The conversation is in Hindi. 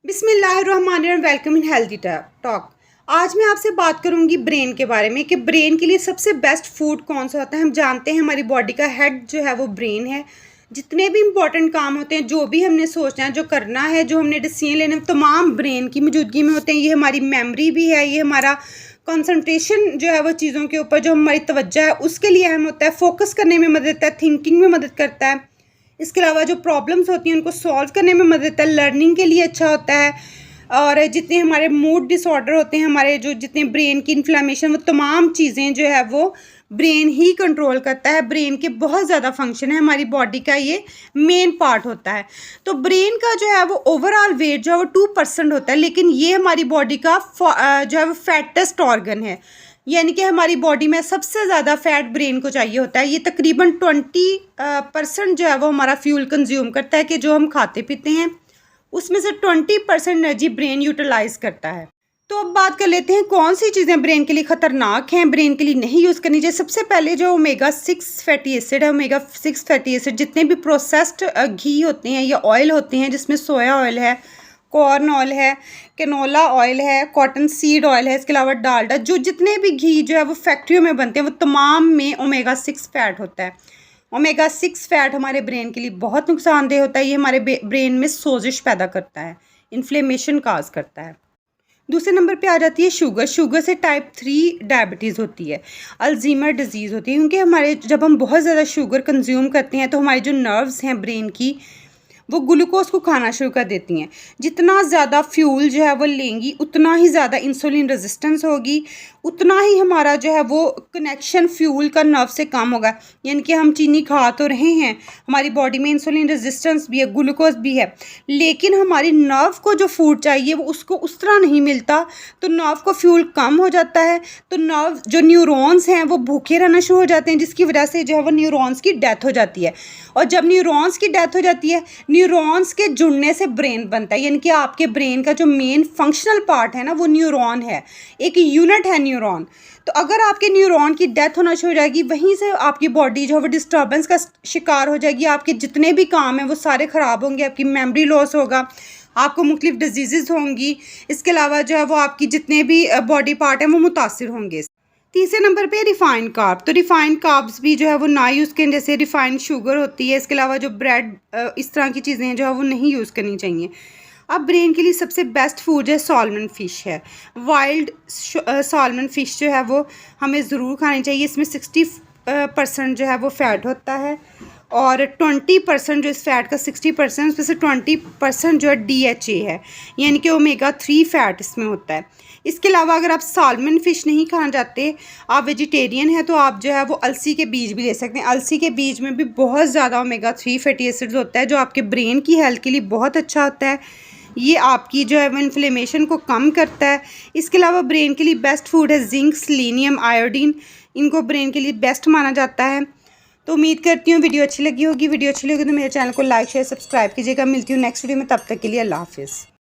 बिस्मिल्लाहिर्रहमानिर्रहीम। Welcome in healthy talk. आज मैं आपसे बात करूंगी ब्रेन के बारे में कि ब्रेन के लिए सबसे बेस्ट फूड कौन सा होता है। हम जानते हैं हमारी बॉडी का हेड जो है वो ब्रेन है। जितने भी इम्पोर्टेंट काम होते हैं, जो भी हमने सोचना है, जो करना है, जो हमने डिसीजन लेने हैं, तमाम ब्रेन की मौजूदगी में होते हैं। ये हमारी मेमोरी भी है, ये हमारा कंसंट्रेशन जो है वो चीज़ों के ऊपर जो हमारी तवज्जो है उसके लिए अहम होता है। फोकस करने में मदद करता है, थिंकिंग में मदद करता है। इसके अलावा जो प्रॉब्लम्स होती हैं उनको सॉल्व करने में मदद करता है, लर्निंग के लिए अच्छा होता है। और जितने हमारे मूड डिसऑर्डर होते हैं, हमारे जो जितने ब्रेन की इन्फ्लेमेशन, वो तमाम चीज़ें जो है वो ब्रेन ही कंट्रोल करता है। ब्रेन के बहुत ज़्यादा फंक्शन है, हमारी बॉडी का ये मेन पार्ट होता है। तो ब्रेन का जो है वो ओवरऑल वेट जो है वो 2% होता है, लेकिन ये हमारी बॉडी का जो है वो फैटेस्ट ऑर्गन है। यानी कि हमारी बॉडी में सबसे ज़्यादा फैट ब्रेन को चाहिए होता है। ये तकरीबन 20% जो है वो हमारा फ्यूल कंज्यूम करता है, कि जो हम खाते पीते हैं उसमें से 20% एनर्जी ब्रेन यूटिलाइज करता है। तो अब बात कर लेते हैं कौन सी चीज़ें ब्रेन के लिए ख़तरनाक हैं, ब्रेन के लिए नहीं यूज़ करनी चाहिए। सबसे पहले जो ओमेगा-6 फैटी एसिड है, ओमेगा-6 फैटी एसिड जितने भी प्रोसेस्ड घी होते हैं या ऑयल होते हैं, जिसमें सोया ऑयल है, कॉर्न ऑयल है, कैनोला ऑयल है, कॉटन सीड ऑयल है, इसके अलावा डालडा, जो जितने भी घी जो है वो फैक्ट्रियों में बनते हैं, वो तमाम में ओमेगा-6 फैट होता है। ओमेगा-6 फैट हमारे ब्रेन के लिए बहुत नुकसानदेह होता है। ये हमारे ब्रेन में सोजिश पैदा करता है, इन्फ्लेमेशन काज करता है। दूसरे नंबर पे आ जाती है शुगर। शुगर से टाइप 3 डायबिटीज़ होती है, अल्जीमर डिजीज़ होती है। क्योंकि हमारे जब हम बहुत ज़्यादा शुगर कंज्यूम करते हैं तो हमारी जो नर्व्स हैं ब्रेन की, वो ग्लूकोज को खाना शुरू कर देती हैं। जितना ज़्यादा फ्यूल जो है वो लेंगी, उतना ही ज़्यादा इंसुलिन रेजिस्टेंस होगी, उतना ही हमारा जो है वो कनेक्शन फ्यूल का नर्व से कम होगा। यानी कि हम चीनी खा तो रहे हैं, हमारी बॉडी में इंसुलिन रेजिस्टेंस भी है, ग्लूकोज भी है, लेकिन हमारी नर्व को जो फूड चाहिए वो उसको उस तरह नहीं मिलता, तो नर्व को फ्यूल कम हो जाता है। तो नर्व जो न्यूरॉन्स हैं वो भूखे रहना शुरू हो जाते हैं, जिसकी वजह से जो है वो न्यूरॉन्स की डेथ हो जाती है। और जब न्यूरॉन्स की डेथ हो जाती है, न्यूरॉन्स के जुड़ने से ब्रेन बनता है। यानी कि आपके ब्रेन का जो मेन फंक्शनल पार्ट है ना, वो न्यूरॉन है, एक यूनिट है न्यूरॉन। तो अगर आपके न्यूरॉन की डेथ होना शुरू हो जाएगी, वहीं से आपकी बॉडी जो है वो डिस्टर्बेंस का शिकार हो जाएगी। आपके जितने भी काम हैं वो सारे ख़राब होंगे, आपकी मेमोरी लॉस होगा, आपको मुख्तलिफ डिजीज़ होंगी। इसके अलावा जो है वो आपकी जितने भी बॉडी पार्ट हैं वो मुतासिर होंगे। तीसरे नंबर पे रिफ़ाइंड कार्ब। तो रिफ़ाइंड कार्ब्स भी जो है वो ना यूज़ करें, जैसे रिफ़ाइंड शुगर होती है। इसके अलावा जो ब्रेड, इस तरह की चीज़ें जो है वो नहीं यूज़ करनी चाहिए। अब ब्रेन के लिए सबसे बेस्ट फूड है सॉल्मन फ़िश है। वाइल्ड सॉल्मन फ़िश जो है वो हमें ज़रूर खानी चाहिए। इसमें 60% जो है वो फ़ैट होता है, और 20% जो इस फैट का 60% उसमें से 20% जो है DHA है, यानी कि ओमेगा-3 फैट इसमें होता है। इसके अलावा अगर आप साल्मन फ़िश नहीं खाना चाहते, आप वेजिटेरियन हैं, तो आप जो है वो अलसी के बीज भी ले सकते हैं। अलसी के बीज में भी बहुत ज़्यादा ओमेगा-3 फैटी एसिड्स होता है, जो आपके ब्रेन की हेल्थ के लिए बहुत अच्छा होता है। ये आपकी जो है वो इन्फ्लेमेशन को कम करता है। इसके अलावा ब्रेन के लिए बेस्ट फूड है जिंक, सेलेनियम, आयोडीन। इनको ब्रेन के लिए बेस्ट माना जाता है। तो उम्मीद करती हूँ वीडियो अच्छी लगी होगी। वीडियो अच्छी लगी तो मेरे चैनल को लाइक, शेयर, सब्सक्राइब कीजिएगा। मिलती हूँ नेक्स्ट वीडियो में, तब तक के लिए अल्लाह हाफिज़।